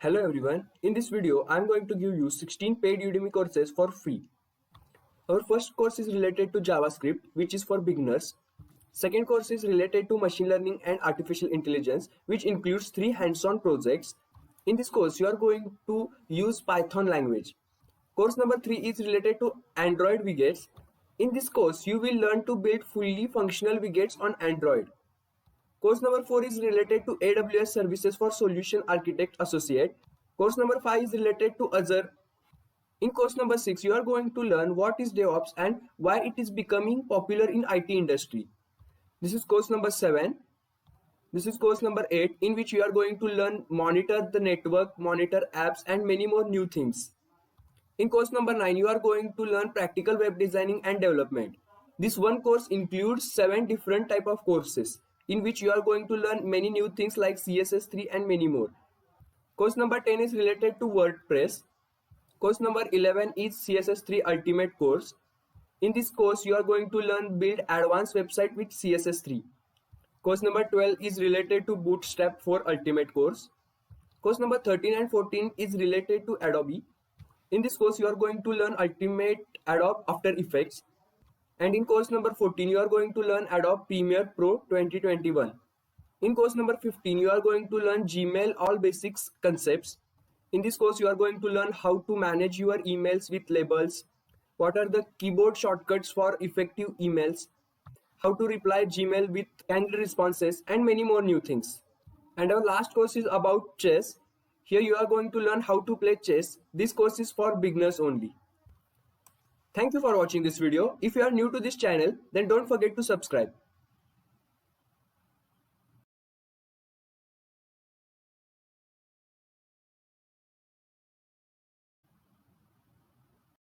Hello everyone, in this video I am going to give you 16 paid Udemy courses for free. Our first course is related to JavaScript, which is for beginners. Second course is related to machine learning and artificial intelligence, which includes 3 hands-on projects. In this course you are going to use Python language. Course number 3 is related to Android widgets. In this course you will learn to build fully functional widgets on Android. Course number 4 is related to AWS Services for Solution Architect Associate. Course number 5 is related to Azure. In course number 6, you are going to learn what is DevOps and why it is becoming popular in IT industry. This is course number 7. This is course number 8, in which you are going to learn monitor the network, monitor apps and many more new things. In course number 9, you are going to learn practical web designing and development. This one course includes 7 different type of courses, in which you are going to learn many new things like CSS3 and many more. Course number 10 is related to WordPress. Course number 11 is CSS3 Ultimate course. In this course, you are going to learn build advanced website with CSS3. Course number 12 is related to Bootstrap for Ultimate course. Course number 13 and 14 is related to Adobe. In this course, you are going to learn Ultimate Adobe After Effects. And in course number 14, you are going to learn Adobe Premiere Pro 2021. In course number 15, you are going to learn Gmail All Basics Concepts. In this course, you are going to learn how to manage your emails with labels, what are the keyboard shortcuts for effective emails, how to reply Gmail with canned responses, and many more new things. And our last course is about chess. Here you are going to learn how to play chess. This course is for beginners only. Thank you for watching this video. If you are new to this channel, then don't forget to subscribe.